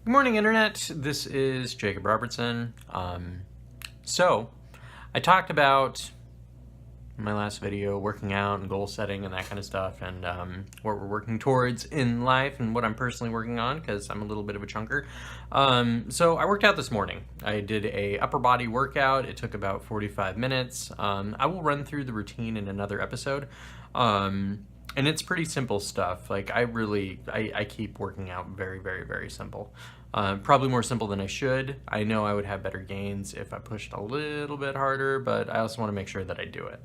Good morning, Internet. This is Jacob Robertson. So, I talked about in my last video working out and goal setting and that kind of stuff, and what we're working towards in life and what I'm personally working on because I'm a little bit of a chunker. So I worked out this morning. I did a upper body workout. It took about 45 minutes. I will run through the routine in another episode. And it's pretty simple stuff. Like I keep working out very, very, very simple. Probably more simple than I should. I know I would have better gains if I pushed a little bit harder, but I also want to make sure that I do it.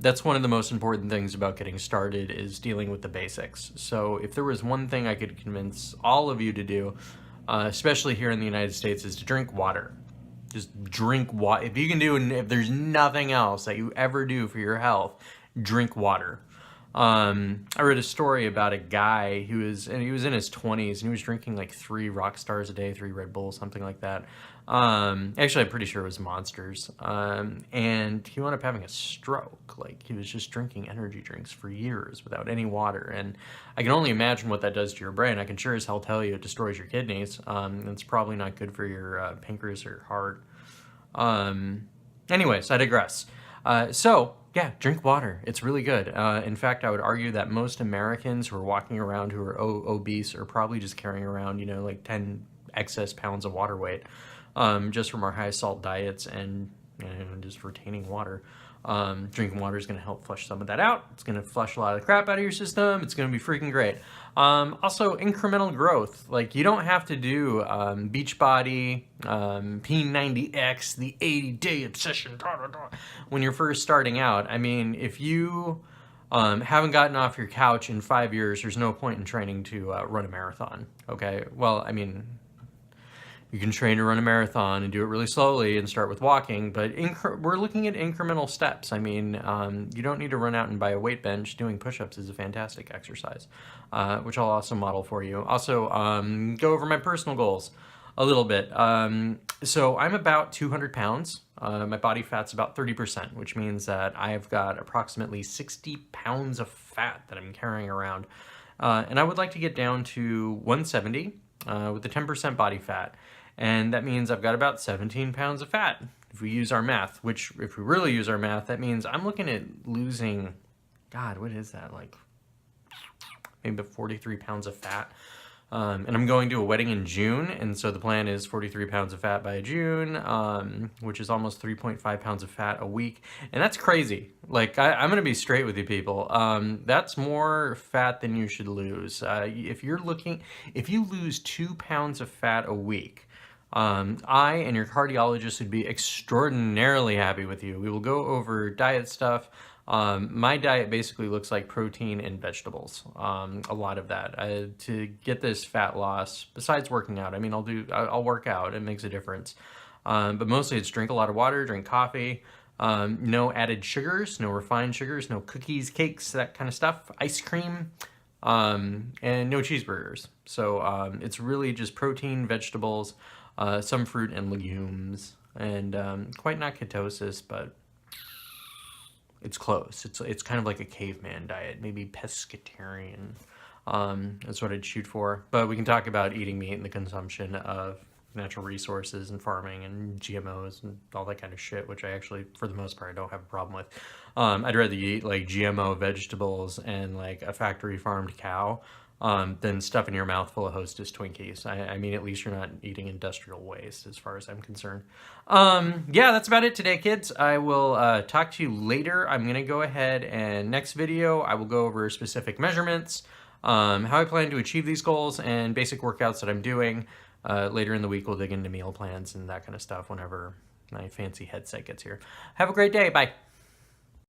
That's one of the most important things about getting started is dealing with the basics. So if there was one thing I could convince all of you to do, especially here in the United States, is to drink water. Just drink water. If you can do, if there's nothing else that you ever do for your health, drink water. I read a story about a guy he was in his 20s and he was drinking like 3 rock stars a day, 3 Red Bulls, something like that. Actually, I'm pretty sure it was Monsters. And he wound up having a stroke. Like, he was just drinking energy drinks for years without any water. And I can only imagine what that does to your brain. I can sure as hell tell you it destroys your kidneys. It's probably not good for your pancreas or your heart. Anyways, I digress. Yeah, drink water. It's really good. In fact, I would argue that most Americans who are walking around who are obese are probably just carrying around, like 10 excess pounds of water weight, just from our high salt diets and just retaining water. Drinking water is going to help flush some of that out. It's going to flush a lot of the crap out of your system. It's going to be freaking great. Also, incremental growth. Like, you don't have to do Beachbody, P90X, the 80-day obsession, when you're first starting out. I mean, if you haven't gotten off your couch in 5 years, there's no point in training to run a marathon, okay? Well, I mean, you can train to run a marathon and do it really slowly and start with walking, but we're looking at incremental steps. I mean, you don't need to run out and buy a weight bench. Doing push-ups is a fantastic exercise, which I'll also model for you. Also, go over my personal goals a little bit. So I'm about 200 pounds. My body fat's about 30%, which means that I've got approximately 60 pounds of fat that I'm carrying around. And I would like to get down to 170 with a 10% body fat. And that means I've got about 17 pounds of fat, if we use our math, which if we really use our math, that means I'm looking at losing, God, what is that, like maybe 43 pounds of fat. And I'm going to a wedding in June, and so the plan is 43 pounds of fat by June, which is almost 3.5 pounds of fat a week, and that's crazy. Like, I'm gonna be straight with you people. That's more fat than you should lose. If you lose 2 pounds of fat a week, I and your cardiologist would be extraordinarily happy with you. We will go over diet stuff. My diet basically looks like protein and vegetables, a lot of that. To get this fat loss, besides working out, I mean, I'll work out, it makes a difference. But mostly it's drink a lot of water, drink coffee, no added sugars, no refined sugars, no cookies, cakes, that kind of stuff, ice cream, and no cheeseburgers. So it's really just protein, vegetables, some fruit and legumes, and quite not ketosis, but it's close. It's kind of like a caveman diet, maybe pescatarian. That's what I'd shoot for. But we can talk about eating meat and the consumption of natural resources and farming and GMOs and all that kind of shit, which I actually, for the most part, I don't have a problem with. I'd rather eat like GMO vegetables and like a factory farmed cow than stuffing your mouth full of Hostess Twinkies. I mean, at least you're not eating industrial waste as far as I'm concerned. Yeah, that's about it today, kids. I will talk to you later. I'm going to go ahead and next video, I will go over specific measurements, how I plan to achieve these goals, and basic workouts that I'm doing. Later in the week, we'll dig into meal plans and that kind of stuff whenever my fancy headset gets here. Have a great day. Bye.